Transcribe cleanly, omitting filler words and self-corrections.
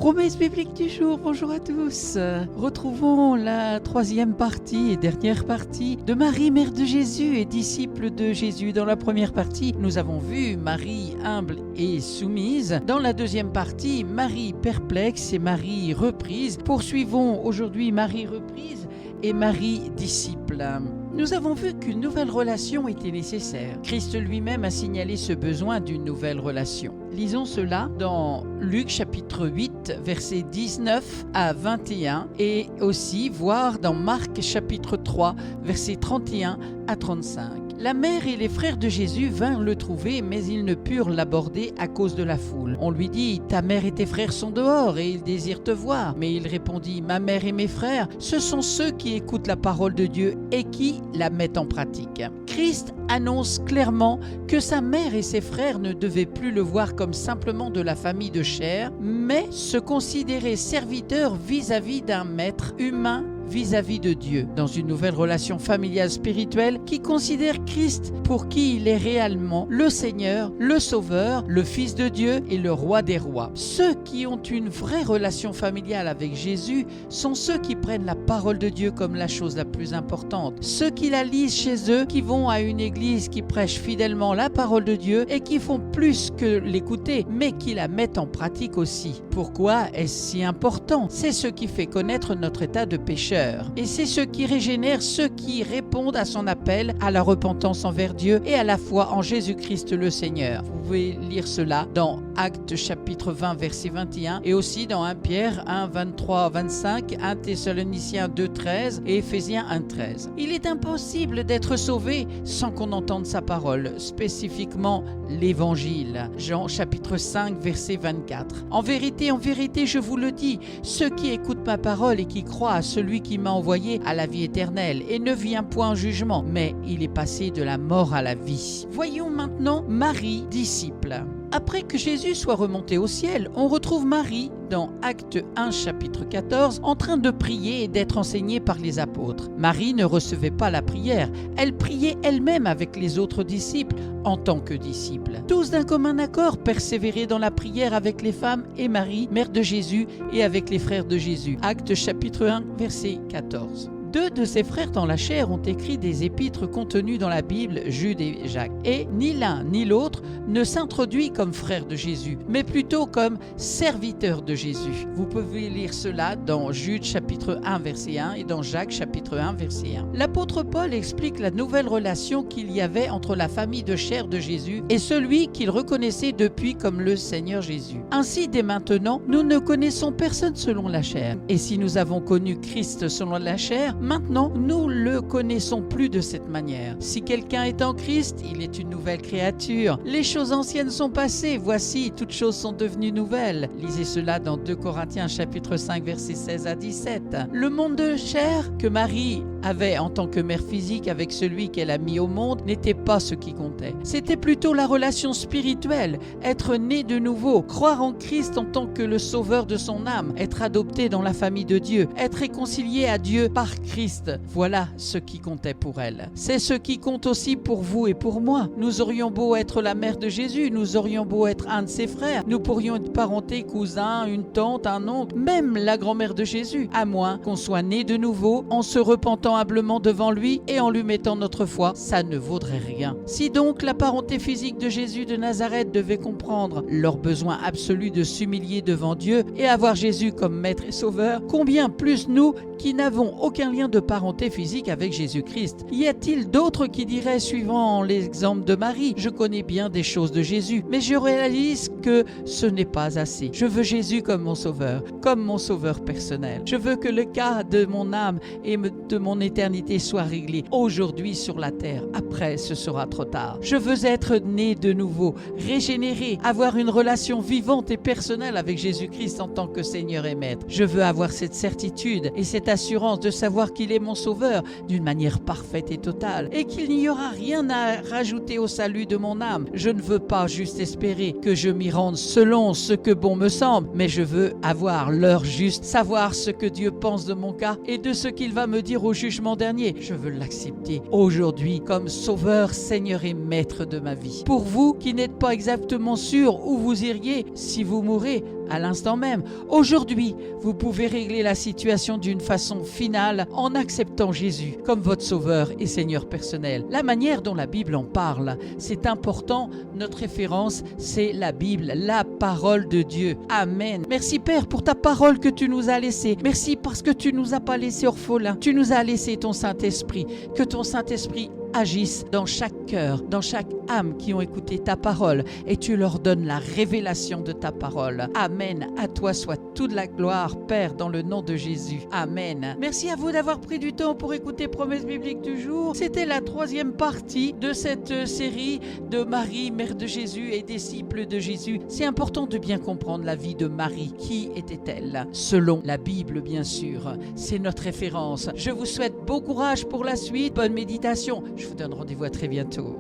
Promesse biblique du jour, bonjour à tous. Retrouvons la troisième partie et dernière partie de Marie, mère de Jésus et disciple de Jésus. Dans la première partie, nous avons vu Marie humble et soumise. Dans la deuxième partie, Marie perplexe et Marie reprise. Poursuivons aujourd'hui Marie reprise et Marie disciple. Nous avons vu qu'une nouvelle relation était nécessaire. Christ lui-même a signalé ce besoin d'une nouvelle relation. Lisons cela dans Luc chapitre 8, versets 19 à 21 et aussi voir dans Marc chapitre 3, versets 31 à 35. La mère et les frères de Jésus vinrent le trouver, mais ils ne purent l'aborder à cause de la foule. On lui dit « Ta mère et tes frères sont dehors et ils désirent te voir. » Mais il répondit « Ma mère et mes frères, ce sont ceux qui écoutent la parole de Dieu et qui la mettent en pratique. » Christ annonce clairement que sa mère et ses frères ne devaient plus le voir comme simplement de la famille de chair, mais se considérer serviteurs vis-à-vis d'un maître humain vis-à-vis de Dieu, dans une nouvelle relation familiale spirituelle qui considère Christ pour qui il est réellement le Seigneur, le Sauveur, le Fils de Dieu et le Roi des rois. Ceux qui ont une vraie relation familiale avec Jésus sont ceux qui prennent la parole de Dieu comme la chose la plus importante, ceux qui la lisent chez eux, qui vont à une église qui prêche fidèlement la parole de Dieu et qui font plus que l'écouter, mais qui la mettent en pratique aussi. Pourquoi est-ce si important? C'est ce qui fait connaître notre état de pécheur. Et c'est ce qui régénère ceux qui répondent à son appel à la repentance envers Dieu et à la foi en Jésus-Christ le Seigneur. Vous pouvez lire cela dans Actes chapitre 20 verset 21 et aussi dans 1 Pierre 1 23 25, 1 Thessaloniciens 2 13 et Éphésiens 1 13. Il est impossible d'être sauvé sans qu'on entende sa parole, spécifiquement l'Évangile. Jean chapitre 5 verset 24. En vérité, je vous le dis, ceux qui écoutent ma parole et qui croient à celui qui m'a envoyé à la vie éternelle et ne vient point en jugement, mais il est passé de la mort à la vie. Voyons maintenant Marie, disciple. Après que Jésus soit remonté au ciel, on retrouve Marie dans Acte 1 chapitre 14 en train de prier et d'être enseignée par les apôtres. Marie ne recevait pas la prière, elle priait elle-même avec les autres disciples en tant que disciple. Tous d'un commun accord persévéraient dans la prière avec les femmes et Marie, mère de Jésus, et avec les frères de Jésus. Acte chapitre 1 verset 14. Deux de ses frères dans la chair ont écrit des épîtres contenues dans la Bible, Jude et Jacques. Et ni l'un ni l'autre ne s'introduit comme frère de Jésus, mais plutôt comme serviteur de Jésus. Vous pouvez lire cela dans Jude chapitre 1 verset 1 et dans Jacques chapitre 1 verset 1. L'apôtre Paul explique la nouvelle relation qu'il y avait entre la famille de chair de Jésus et celui qu'il reconnaissait depuis comme le Seigneur Jésus. Ainsi, dès maintenant, nous ne connaissons personne selon la chair. Et si nous avons connu Christ selon la chair, maintenant, nous le connaissons plus de cette manière. Si quelqu'un est en Christ, il est une nouvelle créature. Les choses anciennes sont passées, voici, toutes choses sont devenues nouvelles. Lisez cela dans 2 Corinthiens chapitre 5 versets 16 à 17. Le monde de chair que Marie avait en tant que mère physique avec celui qu'elle a mis au monde n'était pas ce qui comptait. C'était plutôt la relation spirituelle, être né de nouveau, croire en Christ en tant que le sauveur de son âme, être adopté dans la famille de Dieu, être réconcilié à Dieu par Christ. Voilà ce qui comptait pour elle. C'est ce qui compte aussi pour vous et pour moi. Nous aurions beau être la mère de Jésus, nous aurions beau être un de ses frères, nous pourrions être parentés, cousins, une tante, un oncle, même la grand-mère de Jésus, à moins qu'on soit né de nouveau en se repentant humblement devant lui et en lui mettant notre foi, ça ne vaudrait rien. Si donc la parenté physique de Jésus de Nazareth devait comprendre leur besoin absolu de s'humilier devant Dieu et avoir Jésus comme maître et sauveur, combien plus nous qui n'avons aucun lien de parenté physique avec Jésus-Christ. Y a-t-il d'autres qui diraient, suivant l'exemple de Marie, je connais bien des choses de Jésus, mais je réalise que ce n'est pas assez. Je veux Jésus comme mon sauveur personnel. Je veux que le cas de mon âme et de mon éternité soit réglé aujourd'hui sur la terre. Après, ce sera trop tard. Je veux être né de nouveau, régénéré, avoir une relation vivante et personnelle avec Jésus-Christ en tant que Seigneur et Maître. Je veux avoir cette certitude et cette assurance de savoir qu'il est mon sauveur d'une manière parfaite et totale et qu'il n'y aura rien à rajouter au salut de mon âme. Je ne veux pas juste espérer que je m'y rende selon ce que bon me semble, mais je veux avoir l'heure juste, savoir ce que Dieu pense de mon cas et de ce qu'il va me dire au jugement dernier. Je veux l'accepter aujourd'hui comme Sauveur, Seigneur et Maître de ma vie. Pour vous qui n'êtes pas exactement sûr où vous iriez si vous mourrez à l'instant même, aujourd'hui, vous pouvez régler la situation d'une façon finale en acceptant Jésus comme votre Sauveur et Seigneur personnel. La manière dont la Bible en parle, c'est important. Notre référence, c'est la Bible, la parole de Dieu. Amen. Merci Père pour ta parole que tu nous as laissée. Merci parce que tu nous as pas laissés orphelins. Tu nous as laissé ton Saint-Esprit. Que ton Saint-Esprit agisse dans chaque cœur, dans chaque âme qui ont écouté ta parole et tu leur donnes la révélation de ta parole. Amen. À toi soit toute la gloire, Père, dans le nom de Jésus. Amen. Merci à vous d'avoir pris du temps pour écouter Promesse biblique du jour. C'était la 3e partie de cette série de Marie, mère de Jésus et disciple de Jésus. C'est important de bien comprendre la vie de Marie. Qui était-elle? Selon la Bible, bien sûr. C'est notre référence. Je vous souhaite bon courage pour la suite. Bonne méditation. Je vous donne rendez-vous à très bientôt.